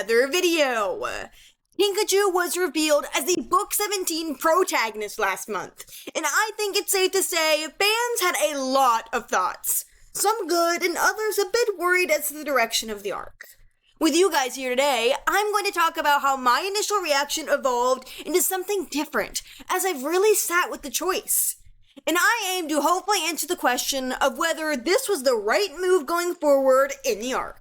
another video. Kinkajou was revealed as the Book 17 protagonist last month, and I think it's safe to say fans had a lot of thoughts. Some good and others a bit worried as to the direction of the arc. With you guys here today, I'm going to talk about how my initial reaction evolved into something different as I've really sat with the choice. And I aim to hopefully answer the question of whether this was the right move going forward in the arc.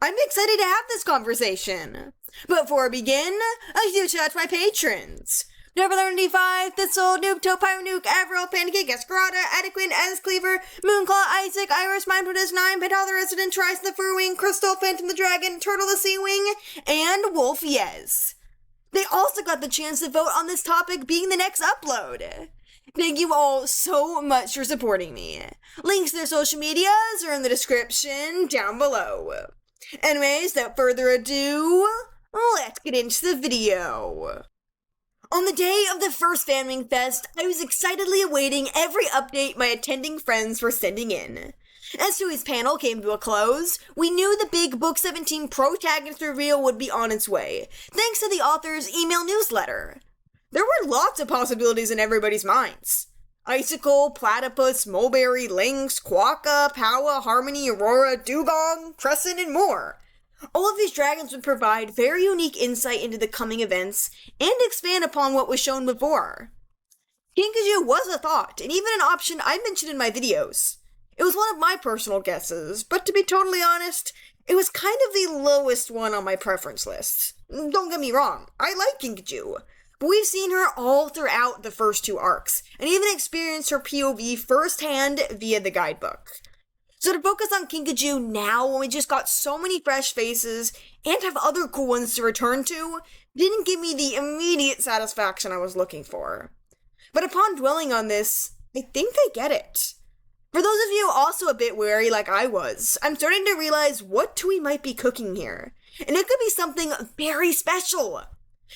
I'm excited to have this conversation. But before I begin, a huge shout out to my patrons. 𝙈𝙊𝙍𝙁𝙊, Thistle, Noob, Toepyro, Nuke, Avril, Pancake, Escarada, Adequin, Cleaver, Moonclaw, Isaac, Iris, Mindfulness9, Pantala Resident, Trice the Furwing, Crystal, Phantom the Dragon, 𝙈𝙤𝙬𝙁𝙁, and Wolfyez. They also got the chance to vote on this topic being the next upload. Thank you all so much for supporting me. Links to their social medias are in the description down below. Anyways, without further ado, let's get into the video. On the day of the first FanWing Fest, I was excitedly awaiting every update my attending friends were sending in. As Tui's panel came to a close, we knew the big Book 17 protagonist reveal would be on its way, thanks to the author's email newsletter. There were lots of possibilities in everybody's minds. Icicle, Platypus, Mulberry, Lynx, Quokka, Powa, Harmony, Aurora, Dugong, Crescent, and more. All of these dragons would provide very unique insight into the coming events and expand upon what was shown before. Kinkajou was a thought, and even an option I mentioned in my videos. It was one of my personal guesses, but to be totally honest, it was kind of the lowest one on my preference list. Don't get me wrong, I like Kinkajou, but we've seen her all throughout the first two arcs, and even experienced her POV firsthand via the guidebook. So to focus on Kinkajou now, when we just got so many fresh faces, and have other cool ones to return to, didn't give me the immediate satisfaction I was looking for. But upon dwelling on this, I think I get it. For those of you also a bit wary like I was, I'm starting to realize what Tui might be cooking here, and it could be something very special.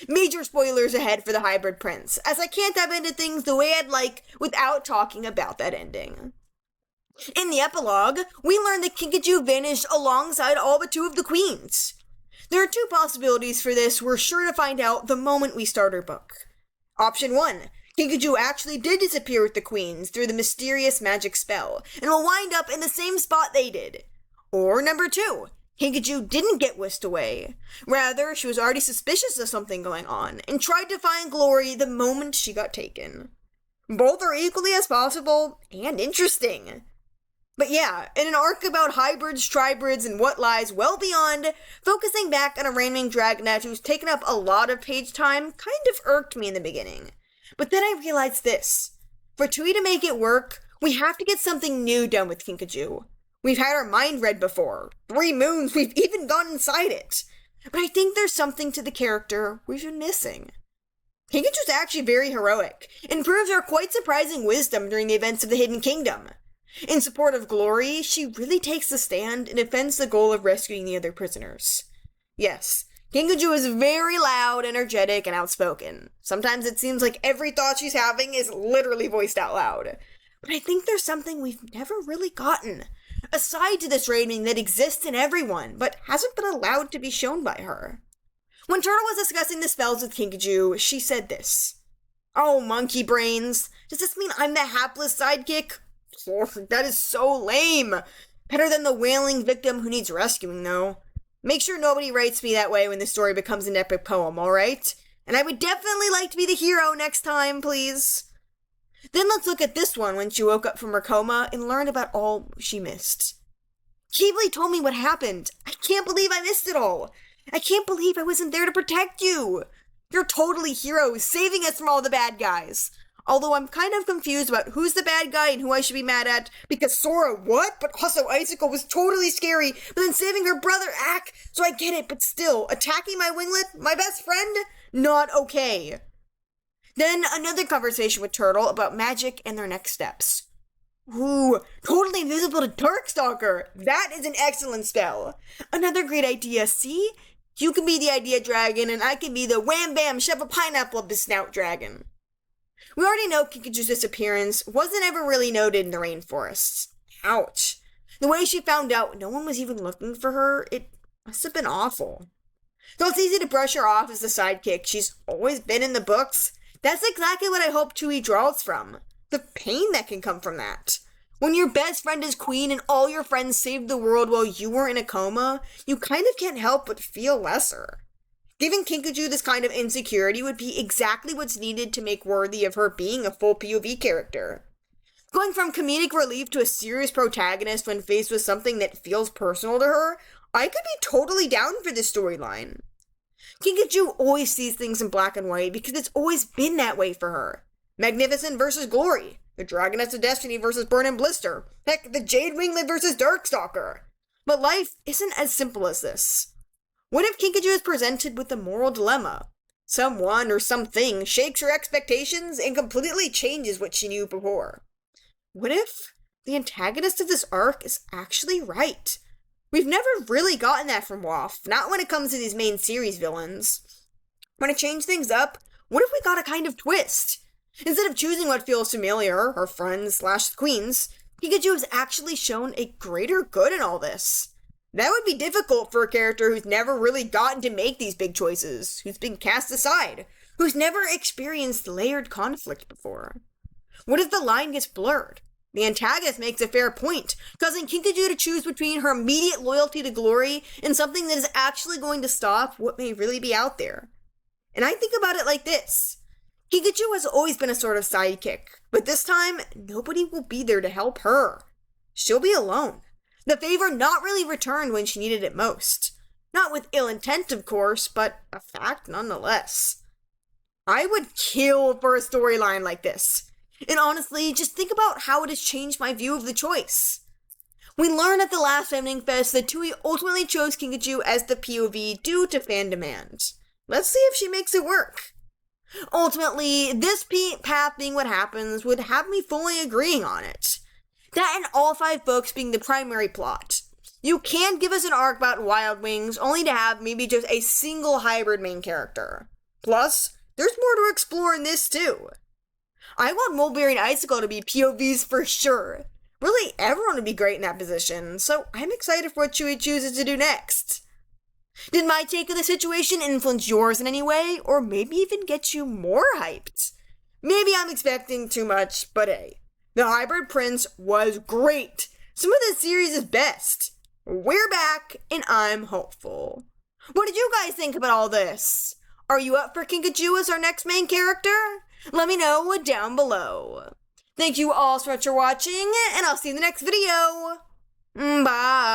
Major spoilers ahead for the Hybrid Prince, as I can't dive into things the way I'd like without talking about that ending. In the epilogue, we learn that Kinkajou vanished alongside all but two of the queens. There are two possibilities for this we're sure to find out the moment we start our book. Option 1, Kinkajou actually did disappear with the queens through the mysterious magic spell, and will wind up in the same spot they did. Or number 2, Kinkajou didn't get whisked away. Rather, she was already suspicious of something going on, and tried to find glory the moment she got taken. Both are equally as possible, and interesting. But yeah, in an arc about hybrids, tribrids, and what lies well beyond, focusing back on a reigning dragonette who's taken up a lot of page time kind of irked me in the beginning. But then I realized this. For Tui to make it work, we have to get something new done with Kinkajou. We've had our mind read before. 3 moons, we've even gone inside it. But I think there's something to the character we've been missing. Kinkajou's actually very heroic, and proves her quite surprising wisdom during the events of the Hidden Kingdom. In support of glory, she really takes the stand and defends the goal of rescuing the other prisoners. Yes, Kinkajou is very loud, energetic, and outspoken. Sometimes it seems like every thought she's having is literally voiced out loud. But I think there's something we've never really gotten, a side to this reigning that exists in everyone, but hasn't been allowed to be shown by her. When Turtle was discussing the spells with Kinkajou, she said this. "Oh, monkey brains, does this mean I'm the hapless sidekick? That is so lame. Better than the wailing victim who needs rescuing, though. Make sure nobody writes me that way when the story becomes an epic poem, alright? And I would definitely like to be the hero next time, please." Then let's look at this one when she woke up from her coma and learned about all she missed. Keebly told me what happened. I can't believe I missed it all. I can't believe I wasn't there to protect you. You're totally heroes, saving us from all the bad guys. Although I'm kind of confused about who's the bad guy and who I should be mad at, because Sora, what? But also Icicle was totally scary, but then saving her brother, Ack, so I get it, but still, attacking my winglet, my best friend? Not okay. Then another conversation with Turtle about magic and their next steps. Ooh, totally invisible to Darkstalker! That is an excellent spell! Another great idea, see? You can be the idea dragon, and I can be the wham bam shove a pineapple up his snout dragon. We already know Kinkajou's disappearance wasn't ever really noted in the rainforests. Ouch. The way she found out no one was even looking for her, it must have been awful. Though it's easy to brush her off as the sidekick she's always been in the books, that's exactly what I hope Tui draws from. The pain that can come from that. When your best friend is queen and all your friends saved the world while you were in a coma, you kind of can't help but feel lesser. Giving Kinkajou this kind of insecurity would be exactly what's needed to make worthy of her being a full POV character. Going from comedic relief to a serious protagonist when faced with something that feels personal to her, I could be totally down for this storyline. Kinkajou always sees things in black and white because it's always been that way for her. Magnificent versus Glory, the Dragoness of Destiny versus Burn and Blister, heck, the Jade Winglet versus Darkstalker. But life isn't as simple as this. What if Kinkajou is presented with a moral dilemma? Someone or something shakes her expectations and completely changes what she knew before. What if the antagonist of this arc is actually right? We've never really gotten that from Wolf, not when it comes to these main series villains. Want to change things up? What if we got a kind of twist? Instead of choosing what feels familiar, her friends / the queens, Kinkajou has actually shown a greater good in all this. That would be difficult for a character who's never really gotten to make these big choices, who's been cast aside, who's never experienced layered conflict before. What if the line gets blurred? The antagonist makes a fair point, causing Kinkajou to choose between her immediate loyalty to Glory and something that is actually going to stop what may really be out there. And I think about it like this. Kinkajou has always been a sort of sidekick, but this time, nobody will be there to help her. She'll be alone. The favor not really returned when she needed it most. Not with ill intent, of course, but a fact nonetheless. I would kill for a storyline like this. And honestly, just think about how it has changed my view of the choice. We learned at the last FanWings Fest that Tui ultimately chose Kinkajou as the POV due to fan demand. Let's see if she makes it work. Ultimately, this path being what happens would have me fully agreeing on it. That and all 5 books being the primary plot. You can't give us an arc about Wild Wings only to have maybe just a single hybrid main character. Plus, there's more to explore in this too. I want Mulberry and Icicle to be POVs for sure. Really, everyone would be great in that position, so I'm excited for what Chewie chooses to do next. Did my take of the situation influence yours in any way, or maybe even get you more hyped? Maybe I'm expecting too much, but hey, the Hybrid Prince was great. Some of the series' best. We're back, and I'm hopeful. What did you guys think about all this? Are you up for Kinkajou as our next main character? Let me know down below. Thank you all so much for watching, and I'll see you in the next video. Bye.